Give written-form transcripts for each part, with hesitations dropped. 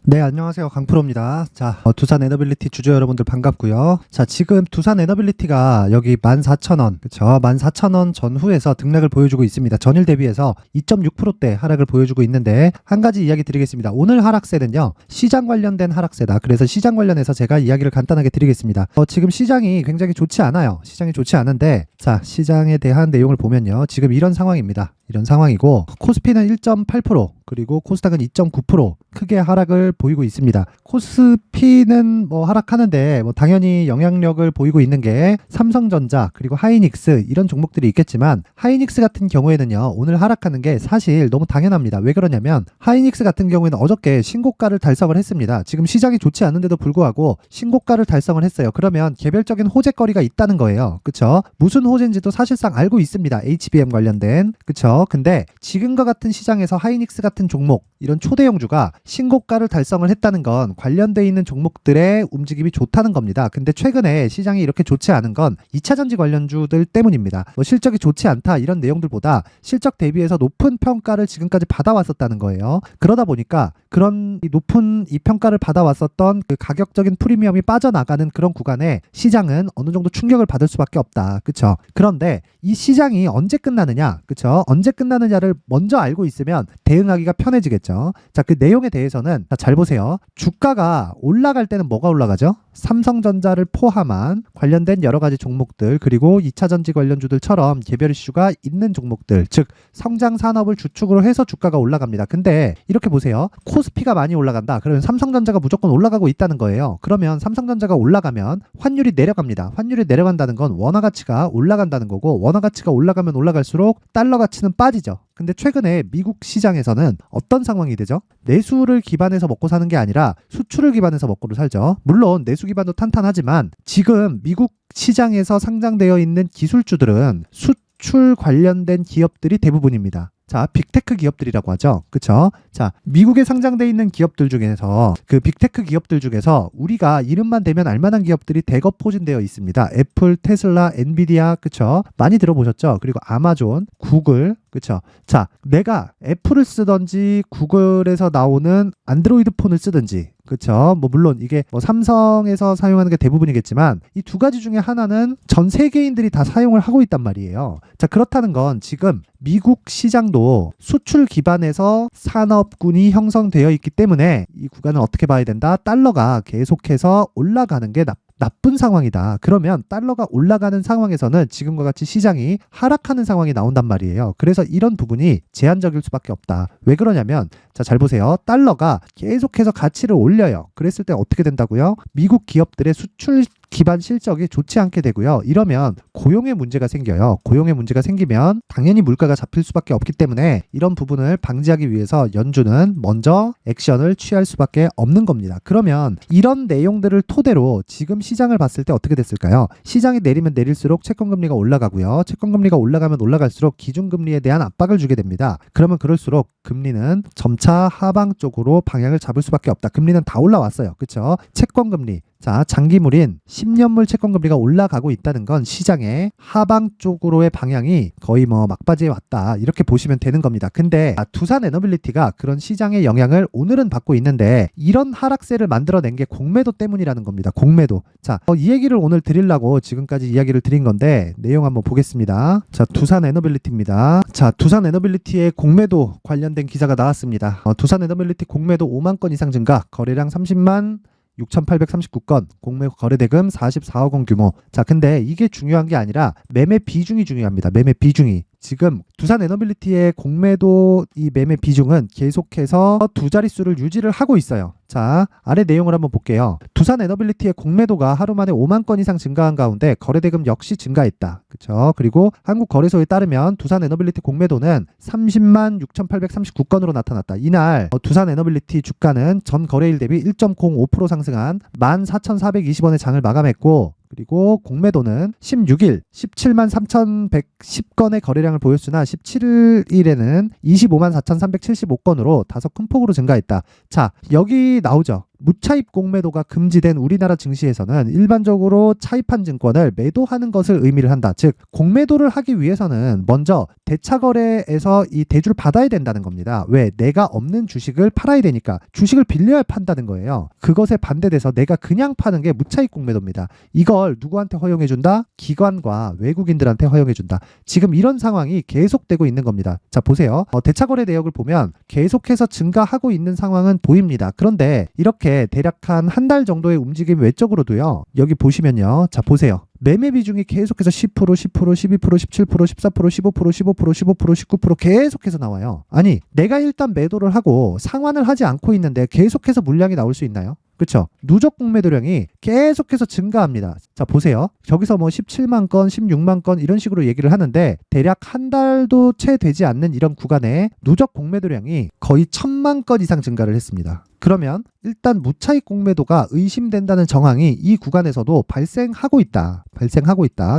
네, 안녕하세요. 강프로입니다. 자, 두산 에너빌리티 주주 여러분들 반갑고요. 자, 지금 두산 에너빌리티가 여기 14,000원, 그쵸? 14,000원 전후에서 등락을 보여주고 있습니다. 전일 대비해서 2.6%대 하락을 보여주고 있는데, 한 가지 이야기 드리겠습니다. 오늘 하락세는요, 시장 관련된 하락세다. 그래서 시장 관련해서 제가 이야기를 간단하게 드리겠습니다. 지금 시장이 굉장히 좋지 않아요. 시장이 좋지 않은데, 자, 시장에 대한 내용을 보면요. 지금 이런 상황입니다. 이런 상황이고, 코스피는 1.8%, 그리고 코스닥은 2.9% 크게 하락을 보이고 있습니다. 코스피는 하락하는데 당연히 영향력을 보이고 있는 게 삼성전자 그리고 하이닉스 이런 종목들이 있겠지만, 하이닉스 같은 경우에는요, 오늘 하락하는 게 사실 너무 당연합니다. 왜 그러냐면 하이닉스 같은 경우에는 어저께 신고가를 달성을 했습니다. 지금 시장이 좋지 않은데도 불구하고 신고가를 달성을 했어요. 그러면 개별적인 호재거리가 있다는 거예요. 그쵸? 무슨 호재인지도 사실상 알고 있습니다. HBM 관련된. 그쵸? 근데 지금과 같은 시장에서 하이닉스 같은 종목, 이런 초대형주가 신고가를 달성을 했다는 건 관련돼 있는 종목들의 움직임이 좋다는 겁니다. 근데 최근에 시장이 이렇게 좋지 않은 건 2차전지 관련주들 때문입니다. 실적이 좋지 않다 이런 내용들보다 실적 대비해서 높은 평가를 지금까지 받아왔었다는 거예요. 그러다 보니까 그런 높은 이 평가를 받아왔었던 그 가격적인 프리미엄이 빠져나가는 그런 구간에 시장은 어느 정도 충격을 받을 수밖에 없다. 그쵸? 그런데 이 시장이 언제 끝나느냐? 그쵸? 언제 끝나느냐를 먼저 알고 있으면 대응하기가 편해지겠죠. 자, 그 내용에 대해서는 잘 보세요. 주가가 올라갈 때는 뭐가 올라가죠? 삼성전자를 포함한 관련된 여러 가지 종목들, 그리고 2차전지 관련주들처럼 개별 이슈가 있는 종목들, 즉 성장 산업을 주축으로 해서 주가가 올라갑니다. 근데 이렇게 보세요. 코스피가 많이 올라간다. 그러면 삼성전자가 무조건 올라가고 있다는 거예요. 그러면 삼성전자가 올라가면 환율이 내려갑니다. 환율이 내려간다는 건 원화 가치가 올라간다는 거고, 원화 가치가 올라가면 올라갈수록 달러 가치는 빠지죠. 근데 최근에 미국 시장에서는 어떤 상황이 되죠? 내수를 기반해서 먹고 사는 게 아니라 수출을 기반해서 먹고 살죠. 물론 내수 기반도 탄탄하지만 지금 미국 시장에서 상장되어 있는 기술주들은 수출 관련된 기업들이 대부분입니다. 자, 빅테크 기업들이라고 하죠. 그쵸? 자, 미국에 상장돼 있는 기업들 중에서 그 빅테크 기업들 중에서 우리가 이름만 대면 알만한 기업들이 대거 포진되어 있습니다. 애플, 테슬라, 엔비디아, 그쵸? 많이 들어보셨죠? 그리고 아마존, 구글, 그쵸? 자, 내가 애플을 쓰든지 구글에서 나오는 안드로이드 폰을 쓰든지, 그쵸? 물론 이게 삼성에서 사용하는 게 대부분이겠지만 이 두 가지 중에 하나는 전 세계인들이 다 사용을 하고 있단 말이에요. 자, 그렇다는 건 지금 미국 시장도 수출 기반에서 산업군이 형성되어 있기 때문에 이 구간을 어떻게 봐야 된다? 달러가 계속해서 올라가는 게 나쁜 상황이다. 그러면 달러가 올라가는 상황에서는 지금과 같이 시장이 하락하는 상황이 나온단 말이에요. 그래서 이런 부분이 제한적일 수밖에 없다. 왜 그러냐면, 자, 잘 보세요. 달러가 계속해서 가치를 올려요. 그랬을 때 어떻게 된다고요? 미국 기업들의 수출 기반 실적이 좋지 않게 되고요. 이러면 고용의 문제가 생겨요. 고용의 문제가 생기면 당연히 물가가 잡힐 수밖에 없기 때문에 이런 부분을 방지하기 위해서 연준은 먼저 액션을 취할 수밖에 없는 겁니다. 그러면 이런 내용들을 토대로 지금 시장을 봤을 때 어떻게 됐을까요? 시장이 내리면 내릴수록 채권금리가 올라가고요. 채권금리가 올라가면 올라갈수록 기준금리에 대한 압박을 주게 됩니다. 그러면 그럴수록 금리는 점차 하방 쪽으로 방향을 잡을 수밖에 없다. 금리는 다 올라왔어요. 그렇죠? 채권금리. 자, 장기물인 10년물 채권금리가 올라가고 있다는 건 시장의 하방 쪽으로의 방향이 거의 막바지에 왔다. 이렇게 보시면 되는 겁니다. 근데 두산 에너빌리티가 그런 시장의 영향을 오늘은 받고 있는데 이런 하락세를 만들어낸 게 공매도 때문이라는 겁니다. 공매도. 자, 이 얘기를 오늘 드리려고 지금까지 이야기를 드린 건데 내용 한번 보겠습니다. 자, 두산 에너빌리티입니다. 자, 두산 에너빌리티의 공매도 관련된 기사가 나왔습니다. 두산 에너빌리티 공매도 5만 건 이상 증가, 거래량 30만 6,839건, 공매 거래대금 44억 원 규모. 자, 근데 이게 중요한 게 아니라 매매 비중이 중요합니다. 매매 비중이. 지금 두산 에너빌리티의 공매도 이 매매 비중은 계속해서 두 자릿수를 유지를 하고 있어요. 자, 아래 내용을 한번 볼게요. 두산 에너빌리티의 공매도가 하루 만에 5만 건 이상 증가한 가운데 거래대금 역시 증가했다. 그쵸? 그리고 한국거래소에 따르면 두산 에너빌리티 공매도는 30만 6,839건으로 나타났다. 이날 두산 에너빌리티 주가는 전 거래일 대비 1.05% 상승한 14,420원의 장을 마감했고, 그리고 공매도는 16일 17만 3,110건의 거래량을 보였으나 17일에는 25만 4,375건으로 다소 큰 폭으로 증가했다. 자, 여기 나오죠. 무차입 공매도가 금지된 우리나라 증시에서는 일반적으로 차입한 증권을 매도하는 것을 의미를 한다. 즉 공매도를 하기 위해서는 먼저 대차거래에서 이 대주를 받아야 된다는 겁니다. 왜? 내가 없는 주식을 팔아야 되니까. 주식을 빌려야 판다는 거예요. 그것에 반대돼서 내가 그냥 파는 게 무차입 공매도입니다. 이걸 누구한테 허용해준다? 기관과 외국인들한테 허용해준다. 지금 이런 상황이 계속되고 있는 겁니다. 자, 보세요. 대차거래 내역을 보면 계속해서 증가하고 있는 상황은 보입니다. 그런데 이렇게 대략 한 달 정도의 움직임 외적으로도요. 여기 보시면요. 자, 보세요. 매매 비중이 계속해서 10%, 10%, 12%, 17%, 14%, 15%, 15%, 15%, 19% 계속해서 나와요. 아니, 내가 일단 매도를 하고 상환을 하지 않고 있는데 계속해서 물량이 나올 수 있나요? 그렇죠? 누적 공매도량이 계속해서 증가합니다. 자, 보세요. 저기서 뭐 17만 건, 16만 건 이런 식으로 얘기를 하는데 대략 한 달도 채 되지 않는 이런 구간에 누적 공매도량이 거의 1000만 건 이상 증가를 했습니다. 그러면 일단 무차익 공매도가 의심된다는 정황이 이 구간에서도 발생하고 있다.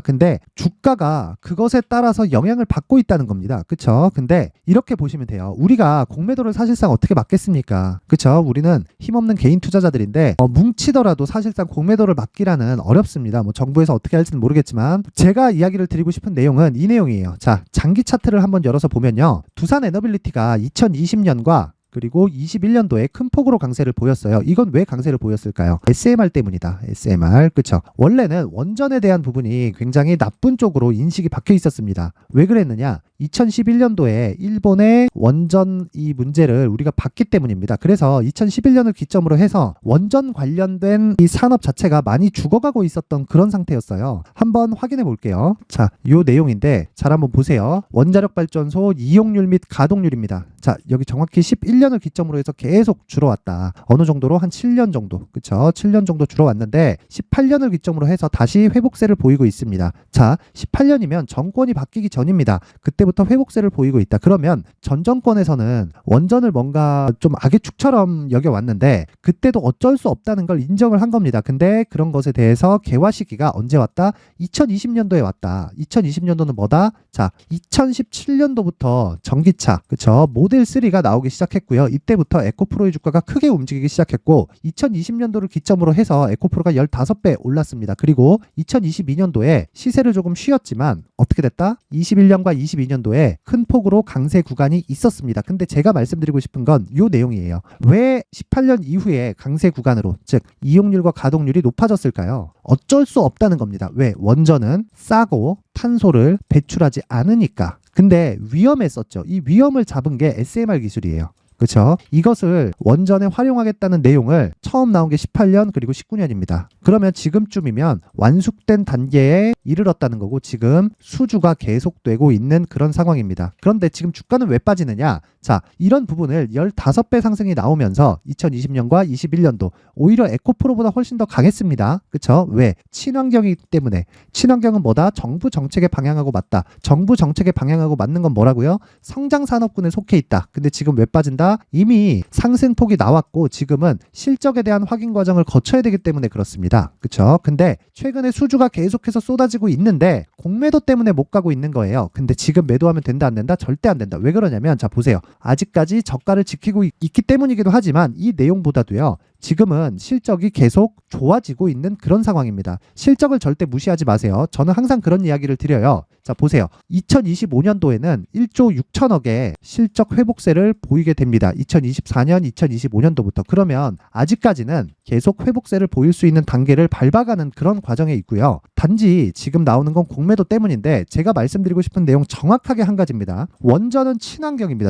근데 주가가 그것에 따라서 영향을 받고 있다는 겁니다. 그쵸? 근데 이렇게 보시면 돼요. 우리가 공매도를 사실상 어떻게 막겠습니까? 그쵸? 우리는 힘없는 개인 투자자들인데 뭉치더라도 사실상 공매도를 막기라는 어렵습니다. 뭐 정부에서 어떻게 할지는 모르겠지만 제가 이야기를 드리고 싶은 내용은 이 내용이에요. 자, 장기 차트를 한번 열어서 보면요. 두산 에너빌리티가 2020년과 그리고 21년도에 큰 폭으로 강세를 보였어요. 이건 왜 강세를 보였을까요? SMR 때문이다. SMR. 그쵸? 원래는 원전에 대한 부분이 굉장히 나쁜 쪽으로 인식이 박혀 있었습니다. 왜 그랬느냐? 2011년도에 일본의 원전 이 문제를 우리가 봤기 때문입니다. 그래서 2011년을 기점으로 해서 원전 관련된 이 산업 자체가 많이 죽어가고 있었던 그런 상태였어요. 한번 확인해 볼게요. 자, 요 내용인데 잘 한번 보세요. 원자력 발전소 이용률 및 가동률입니다. 자, 여기 정확히 11년을 기점으로 해서 계속 줄어왔다. 어느 정도로 한 7년 정도. 그쵸? 7년 정도 줄어왔는데 18년을 기점으로 해서 다시 회복세를 보이고 있습니다. 자, 18년이면 정권이 바뀌기 전입니다. 그때부터 회복세를 보이고 있다. 그러면 전 정권에서는 원전을 뭔가 좀 악의 축처럼 여겨왔는데 그때도 어쩔 수 없다는 걸 인정을 한 겁니다. 근데 그런 것에 대해서 개화 시기가 언제 왔다? 2020년도에 왔다. 2020년도는 뭐다? 자, 2017년도부터 전기차, 그쵸? 모델 3가 나오기 시작했고요. 이때부터 에코프로의 주가가 크게 움직이기 시작했고 2020년도를 기점으로 해서 에코프로가 15배 올랐습니다. 그리고 2022년도에 시세를 조금 쉬었지만 어떻게 됐다? 21년과 22년도에 큰 폭으로 강세 구간이 있었습니다. 근데 제가 말씀드리고 싶은 건 이 내용이에요. 왜 18년 이후에 강세 구간으로, 즉 이용률과 가동률이 높아졌을까요? 어쩔 수 없다는 겁니다. 왜? 원전은 싸고 탄소를 배출하지 않으니까. 근데 위험했었죠. 이 위험을 잡은 게 SMR 기술이에요. 그렇죠? 이것을 원전에 활용하겠다는 내용을 처음 나온 게 18년 그리고 19년입니다. 그러면 지금쯤이면 완숙된 단계에 이르렀다는 거고 지금 수주가 계속되고 있는 그런 상황입니다. 그런데 지금 주가는 왜 빠지느냐? 자, 이런 부분을 15배 상승이 나오면서 2020년과 21년도 오히려 에코프로보다 훨씬 더 강했습니다. 그렇죠? 왜? 친환경이기 때문에. 친환경은 뭐다? 정부 정책의 방향하고 맞다. 정부 정책의 방향하고 맞는 건 뭐라고요? 성장 산업군에 속해 있다. 근데 지금 왜 빠진다? 이미 상승폭이 나왔고 지금은 실적에 대한 확인 과정을 거쳐야 되기 때문에 그렇습니다. 그렇죠? 근데 최근에 수주가 계속해서 쏟아지고 있는데 공매도 때문에 못 가고 있는 거예요. 근데 지금 매도하면 된다 안 된다? 절대 안 된다. 왜 그러냐면 자 보세요. 아직까지 저가를 지키고 있기 때문이기도 하지만 이 내용보다도요. 지금은 실적이 계속 좋아지고 있는 그런 상황입니다. 실적을 절대 무시하지 마세요. 저는 항상 그런 이야기를 드려요. 자, 보세요. 2025년도에는 1조 6천억의 실적 회복세를 보이게 됩니다. 2024년, 2025년도부터. 그러면 아직까지는 계속 회복세를 보일 수 있는 단계를 밟아가는 그런 과정에 있고요. 단지 지금 나오는 건 공매도 때문인데 제가 말씀드리고 싶은 내용 정확하게 한 가지입니다. 원전은 친환경입니다.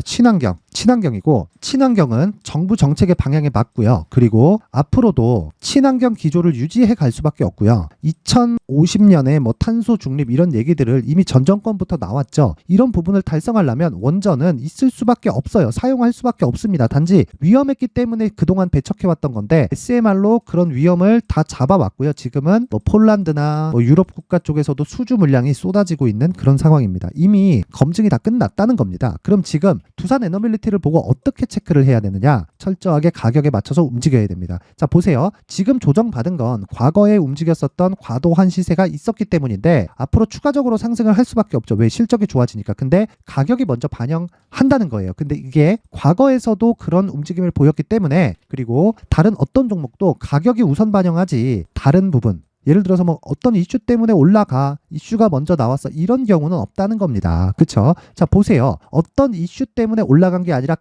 친환경이고 친환경은 정부 정책의 방향에 맞고요. 그리고 앞으로도 친환경 기조를 유지해 갈 수밖에 없고요. 2050년에 뭐 탄소 중립 이런 얘기들을 이미 전 정권부터 나왔죠. 이런 부분을 달성하려면 원전은 있을 수밖에 없어요. 사용할 수밖에 없습니다. 단지 위험했기 때문에 그동안 배척해왔던 건데 SMR로 그런 위험을 다 잡아왔고요. 지금은 뭐 폴란드나 뭐 유럽 국가 쪽에서도 수주 물량이 쏟아지고 있는 그런 상황입니다. 이미 검증이 다 끝났다는 겁니다. 그럼 지금 두산 에너빌리티를 보고 어떻게 체크를 해야 되느냐? 철저하게 가격에 맞춰서 움직여야 됩니다. 자, 보세요. 지금 조정받은 건 과거에 움직였었던 과도한 시세가 있었기 때문인데 앞으로 추가적으로 상승을 할 수밖에 없죠. 왜? 실적이 좋아지니까. 근데 가격이 먼저 반영한다는 거예요. 근데 이게 과거에서도 그런 움직임을 보였기 때문에, 그리고 다른 어떤 종목도 가격이 우선 반영하지 다른 부분, 예를 들어서 뭐 어떤 이슈 때문에 올라가, 이슈가 먼저 나왔어, 이런 경우는 없다는 겁니다. 그쵸? 자, 보세요. 어떤 이슈 때문에 올라간 게 아니라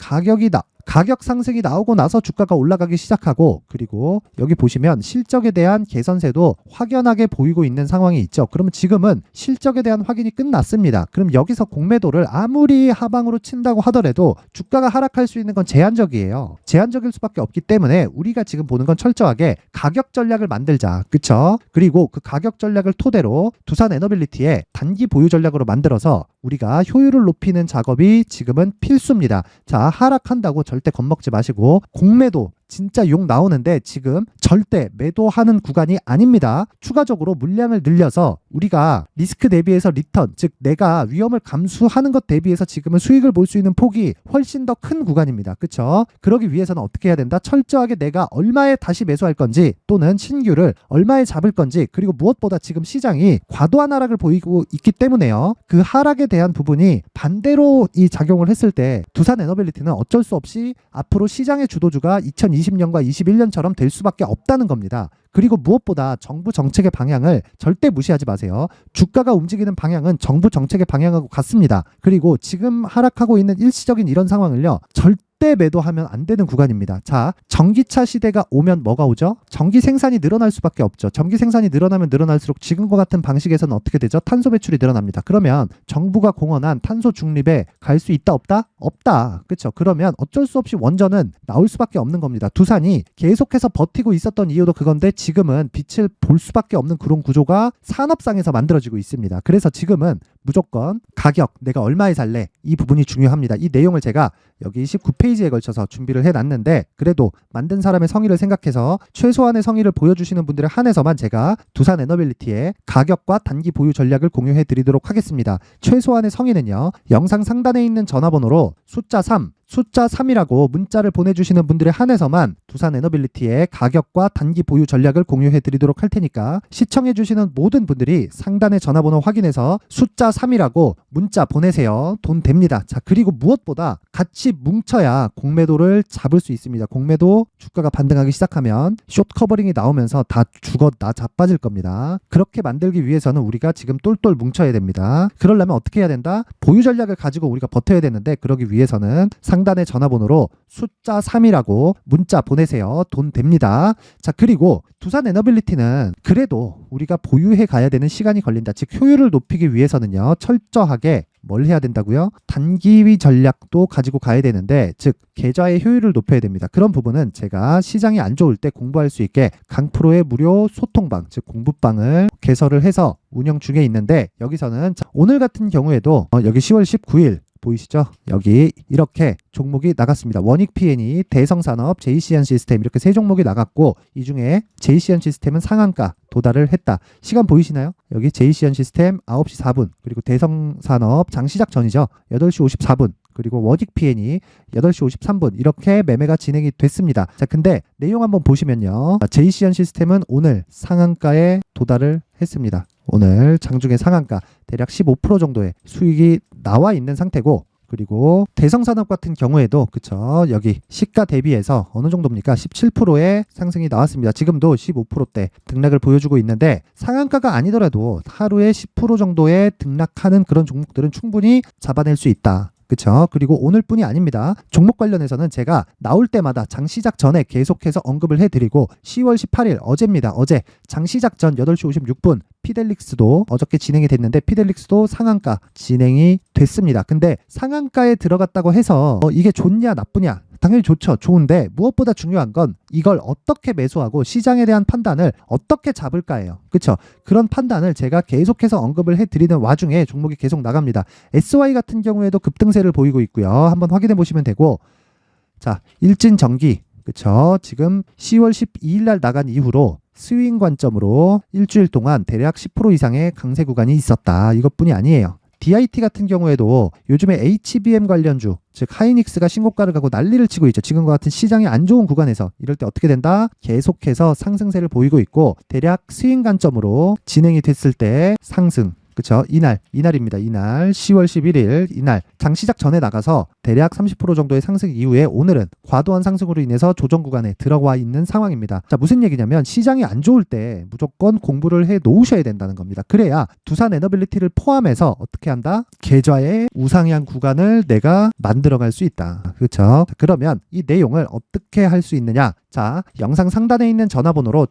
가격 상승이 나오고 나서 주가가 올라가기 시작하고, 그리고 여기 보시면 실적에 대한 개선세도 확연하게 보이고 있는 상황이 있죠. 그러면 지금은 실적에 대한 확인이 끝났습니다. 그럼 여기서 공매도를 아무리 하방으로 친다고 하더라도 주가가 하락할 수 있는 건 제한적이에요. 제한적일 수밖에 없기 때문에 우리가 지금 보는 건 철저하게 가격 전략을 만들자. 그쵸? 그리고 그 가격 전략을 토대로 두산 에너빌리티의 단기 보유 전략으로 만들어서 우리가 효율을 높이는 작업이 지금은 필수입니다. 자, 하락한다고 절대 겁먹지 마시고, 공매도 진짜 욕 나오는데 지금 절대 매도하는 구간이 아닙니다. 추가적으로 물량을 늘려서 우리가 리스크 대비해서 리턴, 즉 내가 위험을 감수하는 것 대비해서 지금은 수익을 볼 수 있는 폭이 훨씬 더 큰 구간입니다. 그쵸? 그러기 위해서는 어떻게 해야 된다? 철저하게 내가 얼마에 다시 매수할 건지, 또는 신규를 얼마에 잡을 건지, 그리고 무엇보다 지금 시장이 과도한 하락을 보이고 있기 때문에요. 그 하락에 대한 부분이 반대로 이 작용을 했을 때 두산 에너빌리티는 어쩔 수 없이 앞으로 시장의 주도주가 2020년과 21년처럼 될 수밖에 없다는 겁니다. 그리고 무엇보다 정부 정책의 방향을 절대 무시하지 마세요. 주가가 움직이는 방향은 정부 정책의 방향하고 같습니다. 그리고 지금 하락하고 있는 일시적인 이런 상황을요, 절대 매도하면 안 되는 구간입니다. 자, 전기차 시대가 오면 뭐가 오죠? 전기 생산이 늘어날 수밖에 없죠. 전기 생산이 늘어나면 늘어날수록 지금과 같은 방식에서는 어떻게 되죠? 탄소 배출이 늘어납니다. 그러면 정부가 공언한 탄소 중립에 갈 수 있다 없다? 없다. 그렇죠? 그러면 어쩔 수 없이 원전은 나올 수밖에 없는 겁니다. 두산이 계속해서 버티고 있었던 이유도 그건데 지금은 빛을 볼 수밖에 없는 그런 구조가 산업상에서 만들어지고 있습니다. 그래서 지금은 무조건 가격, 내가 얼마에 살래, 이 부분이 중요합니다. 이 내용을 제가 여기 19페이지에 걸쳐서 준비를 해놨는데, 그래도 만든 사람의 성의를 생각해서 최소한의 성의를 보여주시는 분들에 한해서만 제가 두산 에너빌리티의 가격과 단기 보유 전략을 공유해 드리도록 하겠습니다. 최소한의 성의는요, 영상 상단에 있는 전화번호로 숫자 3이라고 문자를 보내주시는 분들에 한해서만 두산 에너빌리티의 가격과 단기 보유 전략을 공유해 드리도록 할 테니까, 시청해 주시는 모든 분들이 상단의 전화번호 확인해서 숫자 3이라고 문자 보내세요. 돈 됩니다. 자, 그리고 무엇보다 같이 뭉쳐야 공매도를 잡을 수 있습니다. 공매도 주가가 반등하기 시작하면 숏 커버링이 나오면서 다 죽었다 자빠질 겁니다. 그렇게 만들기 위해서는 우리가 지금 똘똘 뭉쳐야 됩니다. 그러려면 어떻게 해야 된다? 보유 전략을 가지고 우리가 버텨야 되는데, 그러기 위해서는 상단의 전화번호로 숫자 3이라고 문자 보내세요. 돈 됩니다. 자, 그리고 두산 에너빌리티는 그래도 우리가 보유해 가야 되는 시간이 걸린다. 즉 효율을 높이기 위해서는요, 철저하게 뭘 해야 된다고요? 단기 전략도 가지고 가야 되는데, 즉 계좌의 효율을 높여야 됩니다. 그런 부분은 제가 시장이 안 좋을 때 공부할 수 있게 강프로의 무료 소통방, 즉 공부방을 개설을 해서 운영 중에 있는데, 여기서는 오늘 같은 경우에도 여기 10월 19일 보이시죠? 여기 이렇게 종목이 나갔습니다. 원익-PN이, 대성산업, JCN시스템, 이렇게 세 종목이 나갔고, 이 중에 JCN시스템은 상한가 도달을 했다. 시간 보이시나요? 여기 JCN시스템 9시 4분, 그리고 대성산업 장시작 전이죠. 8시 54분, 그리고 원익-PN이 8시 53분, 이렇게 매매가 진행이 됐습니다. 자, 근데 내용 한번 보시면요, JCN시스템은 오늘 상한가에 도달을 했습니다. 오늘 장중에 상한가 대략 15% 정도의 수익이 나와 있는 상태고, 그리고 대성산업 같은 경우에도 그쵸, 여기 시가 대비해서 어느 정도입니까? 17%의 상승이 나왔습니다. 지금도 15%대 등락을 보여주고 있는데, 상한가가 아니더라도 하루에 10% 정도의 등락하는 그런 종목들은 충분히 잡아낼 수 있다. 그쵸? 그리고 오늘뿐이 아닙니다. 종목 관련해서는 제가 나올 때마다 장 시작 전에 계속해서 언급을 해드리고, 10월 18일 어제입니다. 어제 장 시작 전 8시 56분 피델릭스도 어저께 진행이 됐는데, 피델릭스도 상한가 진행이 됐습니다. 근데 상한가에 들어갔다고 해서 이게 좋냐 나쁘냐? 당연히 좋죠. 좋은데 무엇보다 중요한 건 이걸 어떻게 매수하고 시장에 대한 판단을 어떻게 잡을까예요. 그렇죠? 그런 판단을 제가 계속해서 언급을 해드리는 와중에 종목이 계속 나갑니다. SY 같은 경우에도 급등세를 보이고 있고요. 한번 확인해 보시면 되고, 자, 일진전기 그쵸? 지금 10월 12일 날 나간 이후로 스윙 관점으로 일주일 동안 대략 10% 이상의 강세 구간이 있었다. 이것뿐이 아니에요. DIT 같은 경우에도 요즘에 HBM 관련주, 즉 하이닉스가 신고가를 가고 난리를 치고 있죠. 지금과 같은 시장이 안 좋은 구간에서 이럴 때 어떻게 된다? 계속해서 상승세를 보이고 있고 대략 스윙 관점으로 진행이 됐을 때 상승, 그쵸? 이날입니다. 이날 10월 11일 이날 장 시작 전에 나가서 대략 30% 정도의 상승 이후에 오늘은 과도한 상승으로 인해서 조정 구간에 들어와 있는 상황입니다. 자, 무슨 얘기냐면 시장이 안 좋을 때 무조건 공부를 해 놓으셔야 된다는 겁니다. 그래야 두산 에너빌리티를 포함해서 어떻게 한다? 계좌의 우상향 구간을 내가 만들어갈 수 있다. 그렇죠? 그러면 이 내용을 어떻게 할 수 있느냐? 자, 영상 상단에 있는 전화번호로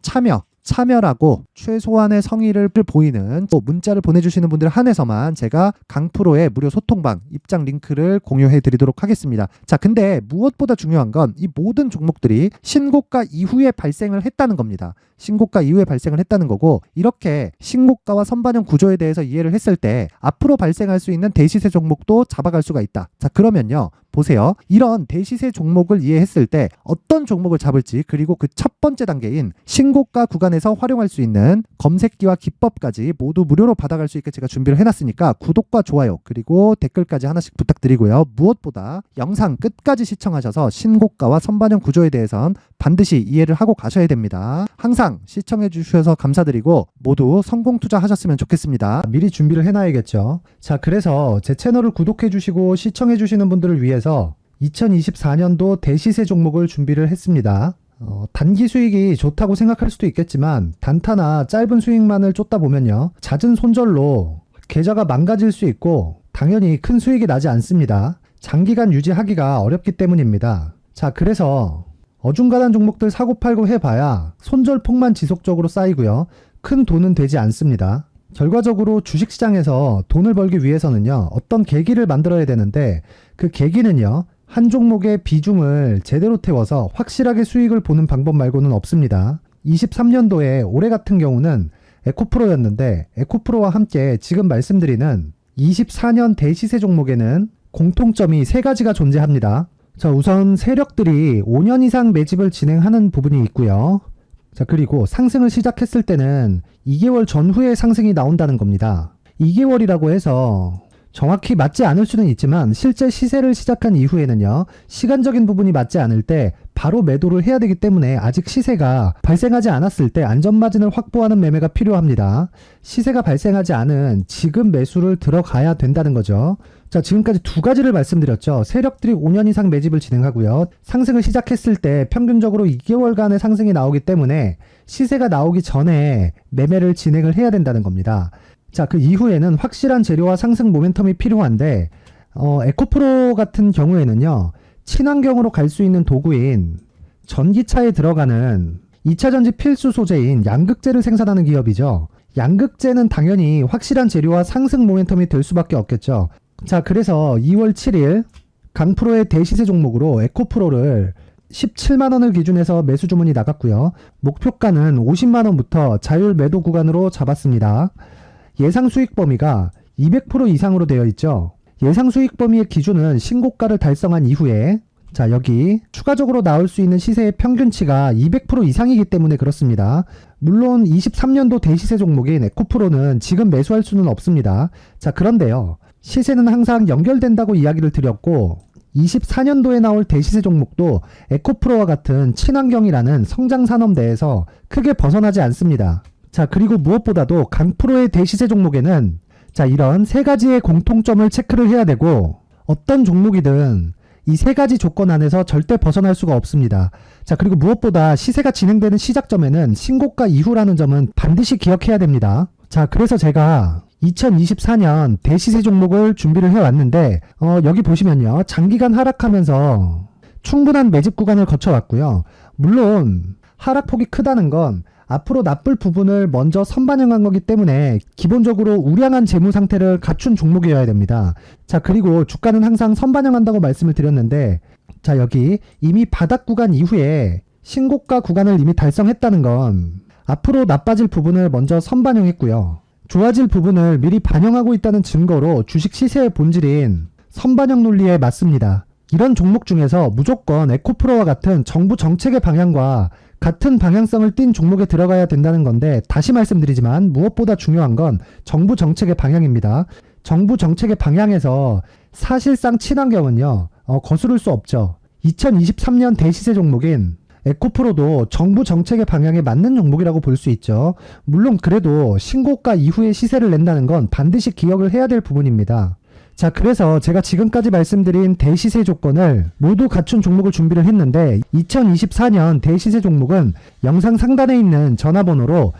참여라고 최소한의 성의를 보이는 또 문자를 보내주시는 분들 한해서만 제가 강프로의 무료 소통방 입장 링크를 공유해 드리도록 하겠습니다. 자, 근데 무엇보다 중요한 건 이 모든 종목들이 신고가 이후에 발생을 했다는 겁니다. 신고가 이후에 발생을 했다는 거고 이렇게 신고가와 선반영 구조에 대해서 이해를 했을 때 앞으로 발생할 수 있는 대시세 종목도 잡아갈 수가 있다. 자, 그러면요. 보세요. 이런 대시세 종목을 이해했을 때 어떤 종목을 잡을지 그리고 그 첫 번째 단계인 신고가 구간에서 활용할 수 있는 검색기와 기법까지 모두 무료로 받아갈 수 있게 제가 준비를 해놨으니까 구독과 좋아요 그리고 댓글까지 하나씩 부탁드리고요. 무엇보다 영상 끝까지 시청하셔서 신고가와 선반영 구조에 대해선 반드시 이해를 하고 가셔야 됩니다. 항상 시청해 주셔서 감사드리고 모두 성공 투자하셨으면 좋겠습니다. 미리 준비를 해놔야겠죠. 자, 그래서 제 채널을 구독해 주시고 시청해 주시는 분들을 위해서 2024년도 대시세 종목을 준비를 했습니다. 단기 수익이 좋다고 생각할 수도 있겠지만 단타나 짧은 수익만을 쫓다 보면요. 잦은 손절로 계좌가 망가질 수 있고 당연히 큰 수익이 나지 않습니다. 장기간 유지하기가 어렵기 때문입니다. 자, 그래서 어중간한 종목들 사고팔고 해봐야 손절폭만 지속적으로 쌓이고요. 큰 돈은 되지 않습니다. 결과적으로 주식시장에서 돈을 벌기 위해서는요. 어떤 계기를 만들어야 되는데 그 계기는요. 한 종목의 비중을 제대로 태워서 확실하게 수익을 보는 방법 말고는 없습니다. 23년도에 올해 같은 경우는 에코프로였는데 에코프로와 함께 지금 말씀드리는 24년 대시세 종목에는 공통점이 3가지가 존재합니다. 자, 우선 세력들이 5년 이상 매집을 진행하는 부분이 있고요. 자, 그리고 상승을 시작했을 때는 2개월 전후에 상승이 나온다는 겁니다. 2개월이라고 해서 정확히 맞지 않을 수는 있지만 실제 시세를 시작한 이후에는요. 시간적인 부분이 맞지 않을 때 바로 매도를 해야 되기 때문에 아직 시세가 발생하지 않았을 때 안전마진을 확보하는 매매가 필요합니다. 시세가 발생하지 않은 지금 매수를 들어가야 된다는 거죠. 자, 지금까지 2가지를 말씀드렸죠. 세력들이 5년 이상 매집을 진행하고요. 상승을 시작했을 때 평균적으로 2개월간의 상승이 나오기 때문에 시세가 나오기 전에 매매를 진행을 해야 된다는 겁니다. 자, 그 이후에는 확실한 재료와 상승 모멘텀이 필요한데 에코프로 같은 경우에는요. 친환경으로 갈 수 있는 도구인 전기차에 들어가는 2차전지 필수 소재인 양극재를 생산하는 기업이죠. 양극재는 당연히 확실한 재료와 상승 모멘텀이 될 수밖에 없겠죠. 자, 그래서 2월 7일 강프로의 대시세 종목으로 에코프로를 17만원을 기준해서 매수 주문이 나갔고요. 목표가는 50만원부터 자율 매도 구간으로 잡았습니다. 예상 수익 범위가 200% 이상으로 되어 있죠. 예상 수익 범위의 기준은 신고가를 달성한 이후에 자, 여기 추가적으로 나올 수 있는 시세의 평균치가 200% 이상이기 때문에 그렇습니다. 물론 23년도 대시세 종목인 에코프로는 지금 매수할 수는 없습니다. 자, 그런데요. 시세는 항상 연결된다고 이야기를 드렸고 24년도에 나올 대시세 종목도 에코프로와 같은 친환경이라는 성장산업대에서 크게 벗어나지 않습니다. 자, 그리고 무엇보다도 강프로의 대시세 종목에는 자, 이런 3가지의 공통점을 체크를 해야 되고 어떤 종목이든 이 3가지 조건 안에서 절대 벗어날 수가 없습니다. 자, 그리고 무엇보다 시세가 진행되는 시작점에는 신고가 이후라는 점은 반드시 기억해야 됩니다. 자, 그래서 제가 2024년 대시세 종목을 준비를 해왔는데 여기 보시면요. 장기간 하락하면서 충분한 매집 구간을 거쳐왔고요. 물론 하락폭이 크다는 건 앞으로 나쁠 부분을 먼저 선반영한 거기 때문에 기본적으로 우량한 재무 상태를 갖춘 종목이어야 됩니다. 자, 그리고 주가는 항상 선반영한다고 말씀을 드렸는데 자, 여기 이미 바닥 구간 이후에 신고가 구간을 이미 달성했다는 건 앞으로 나빠질 부분을 먼저 선반영했고요. 좋아질 부분을 미리 반영하고 있다는 증거로 주식 시세의 본질인 선반영 논리에 맞습니다. 이런 종목 중에서 무조건 에코프로와 같은 정부 정책의 방향과 같은 방향성을 띈 종목에 들어가야 된다는 건데, 다시 말씀드리지만 무엇보다 중요한 건 정부 정책의 방향입니다. 정부 정책의 방향에서 사실상 친환경은요, 거스를 수 없죠. 2023년 대시세 종목인 에코프로도 정부 정책의 방향에 맞는 종목이라고 볼 수 있죠. 물론 그래도 신고가 이후에 시세를 낸다는 건 반드시 기억을 해야 될 부분입니다. 자, 그래서 제가 지금까지 말씀드린 대시세 조건을 모두 갖춘 종목을 준비를 했는데, 2024년 대시세 종목은 영상 상단에 있는 전화번호로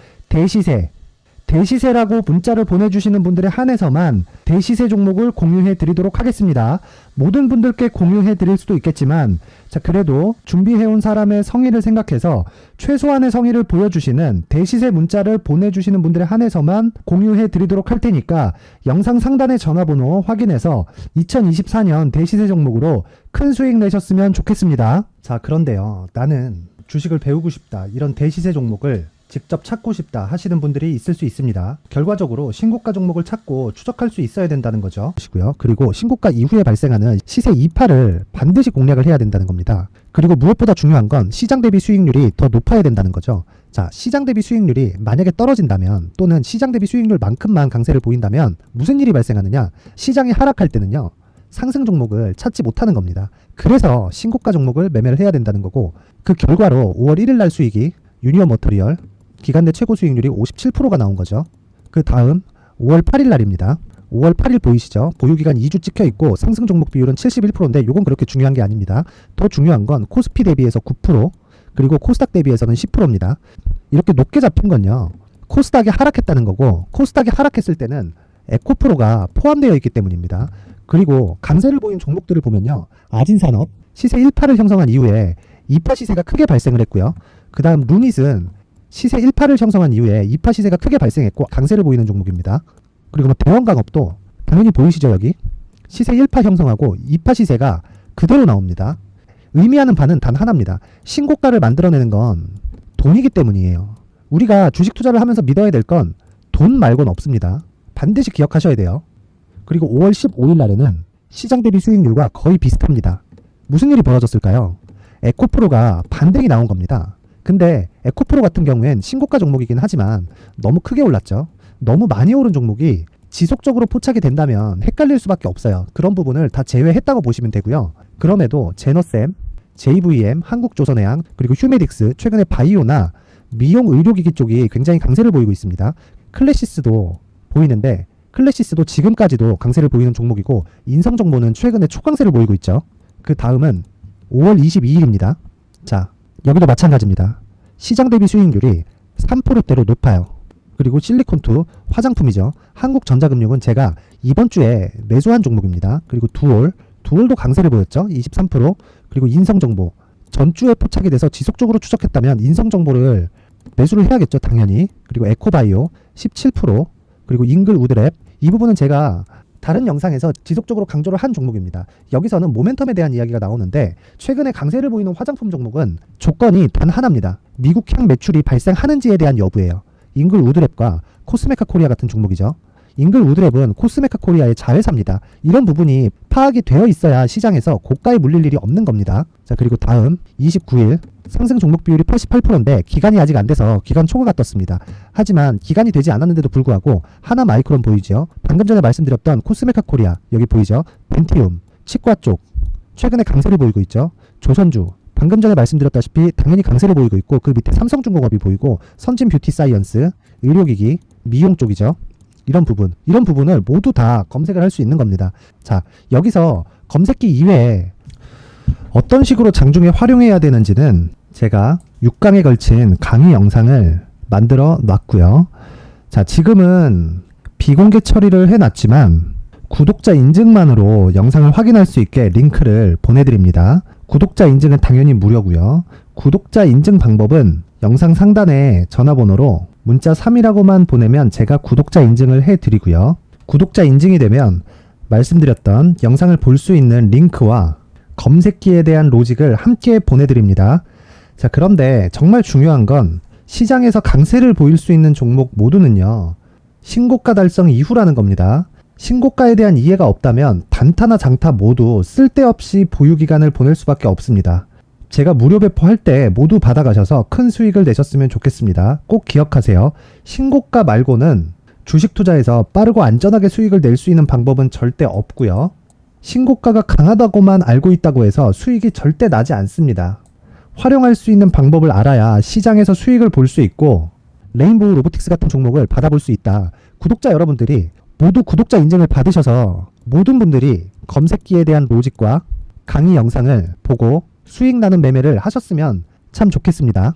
대시세라고 문자를 보내주시는 분들에 한해서만 대시세 종목을 공유해 드리도록 하겠습니다. 모든 분들께 공유해 드릴 수도 있겠지만, 자, 그래도 준비해온 사람의 성의를 생각해서 최소한의 성의를 보여주시는 대시세 문자를 보내주시는 분들에 한해서만 공유해 드리도록 할 테니까 영상 상단의 전화번호 확인해서 2024년 대시세 종목으로 큰 수익 내셨으면 좋겠습니다. 자, 그런데요, 나는 주식을 배우고 싶다, 이런 대시세 종목을 직접 찾고 싶다 하시는 분들이 있을 수 있습니다. 결과적으로 신고가 종목을 찾고 추적할 수 있어야 된다는 거죠. 그리고 신고가 이후에 발생하는 시세 이파를 반드시 공략을 해야 된다는 겁니다. 그리고 무엇보다 중요한 건 시장 대비 수익률이 더 높아야 된다는 거죠. 자, 시장 대비 수익률이 만약에 떨어진다면, 또는 시장 대비 수익률만큼만 강세를 보인다면 무슨 일이 발생하느냐? 시장이 하락할 때는요, 상승 종목을 찾지 못하는 겁니다. 그래서 신고가 종목을 매매를 해야 된다는 거고, 그 결과로 5월 1일 날 수익이 유니온 머터리얼 기간 내 최고 수익률이 57%가 나온 거죠. 그 다음 5월 8일 날입니다. 5월 8일 보이시죠? 보유기간 2주 찍혀 있고 상승 종목 비율은 71%인데 이건 그렇게 중요한 게 아닙니다. 더 중요한 건 코스피 대비해서 9%, 그리고 코스닥 대비해서는 10%입니다. 이렇게 높게 잡힌 건요, 코스닥이 하락했다는 거고, 코스닥이 하락했을 때는 에코프로가 포함되어 있기 때문입니다. 그리고 강세를 보인 종목들을 보면요, 아진산업 시세 1파를 형성한 이후에 2파 시세가 크게 발생을 했고요. 그 다음 루닛은 시세 1파를 형성한 이후에 2파 시세가 크게 발생했고 강세를 보이는 종목입니다. 그리고 뭐 대원강업도 당연히 보이시죠? 여기 시세 1파 형성하고 2파 시세가 그대로 나옵니다. 의미하는 바는 단 하나입니다. 신고가를 만들어내는 건 돈이기 때문이에요. 우리가 주식 투자를 하면서 믿어야 될 건 돈 말고는 없습니다. 반드시 기억하셔야 돼요. 그리고 5월 15일 날에는 시장 대비 수익률과 거의 비슷합니다. 무슨 일이 벌어졌을까요? 에코프로가 반등이 나온 겁니다. 근데 에코프로 같은 경우엔 신고가 종목이긴 하지만 너무 크게 올랐죠. 너무 많이 오른 종목이 지속적으로 포착이 된다면 헷갈릴 수밖에 없어요. 그런 부분을 다 제외했다고 보시면 되고요. 그럼에도 제너셈, JVM, 한국조선해양, 그리고 휴메딕스, 최근에 바이오나 미용 의료기기 쪽이 굉장히 강세를 보이고 있습니다. 클래시스도 보이는데, 클래시스도 지금까지도 강세를 보이는 종목이고, 인성정보는 최근에 초강세를 보이고 있죠. 그 다음은 5월 22일입니다. 자, 여기도 마찬가지입니다. 시장 대비 수익률이 3%대로 높아요. 그리고 실리콘2 화장품이죠. 한국전자금융은 제가 이번 주에 매수한 종목입니다. 그리고 두올도 강세를 보였죠. 23%. 그리고 인성정보 전주에 포착이 돼서 지속적으로 추적했다면 인성정보를 매수를 해야겠죠, 당연히. 그리고 에코바이오 17%. 그리고 잉글 우드랩, 이 부분은 제가 다른 영상에서 지속적으로 강조를 한 종목입니다. 여기서는 모멘텀에 대한 이야기가 나오는데, 최근에 강세를 보이는 화장품 종목은 조건이 단 하나입니다. 미국향 매출이 발생하는지에 대한 여부예요. 잉글 우드랩과 코스메카 코리아 같은 종목이죠. 잉글 우드랩은 코스메카 코리아의 자회사입니다. 이런 부분이 파악이 되어 있어야 시장에서 고가에 물릴 일이 없는 겁니다. 자, 그리고 다음 29일 상승 종목 비율이 88%인데 기간이 아직 안 돼서 기간 초과가 떴습니다. 하지만 기간이 되지 않았는데도 불구하고 하나 마이크론 보이죠? 방금 전에 말씀드렸던 코스메카 코리아 여기 보이죠? 벤티움, 치과 쪽 최근에 강세를 보이고 있죠. 조선주 방금 전에 말씀드렸다시피 당연히 강세를 보이고 있고, 그 밑에 삼성중공업이 보이고, 선진 뷰티 사이언스, 의료기기, 미용 쪽이죠. 이런 부분을 모두 다 검색을 할 수 있는 겁니다. 자, 여기서 검색기 이외에 어떤 식으로 장중에 활용해야 되는지는 제가 6강에 걸친 강의 영상을 만들어 놨고요. 자, 지금은 비공개 처리를 해놨지만 구독자 인증만으로 영상을 확인할 수 있게 링크를 보내드립니다. 구독자 인증은 당연히 무료고요. 구독자 인증 방법은 영상 상단에 전화번호로 문자 3이라고만 보내면 제가 구독자 인증을 해드리고요. 구독자 인증이 되면 말씀드렸던 영상을 볼 수 있는 링크와 검색기에 대한 로직을 함께 보내드립니다. 자, 그런데 정말 중요한 건 시장에서 강세를 보일 수 있는 종목 모두는요, 신고가 달성 이후라는 겁니다. 신고가에 대한 이해가 없다면 단타나 장타 모두 쓸데없이 보유기간을 보낼 수밖에 없습니다. 제가 무료 배포할 때 모두 받아가셔서 큰 수익을 내셨으면 좋겠습니다. 꼭 기억하세요. 신고가 말고는 주식 투자에서 빠르고 안전하게 수익을 낼 수 있는 방법은 절대 없고요. 신고가가 강하다고만 알고 있다고 해서 수익이 절대 나지 않습니다. 활용할 수 있는 방법을 알아야 시장에서 수익을 볼 수 있고 레인보우 로보틱스 같은 종목을 받아볼 수 있다. 구독자 여러분들이 모두 구독자 인증을 받으셔서 모든 분들이 검색기에 대한 로직과 강의 영상을 보고 수익 나는 매매를 하셨으면 참 좋겠습니다.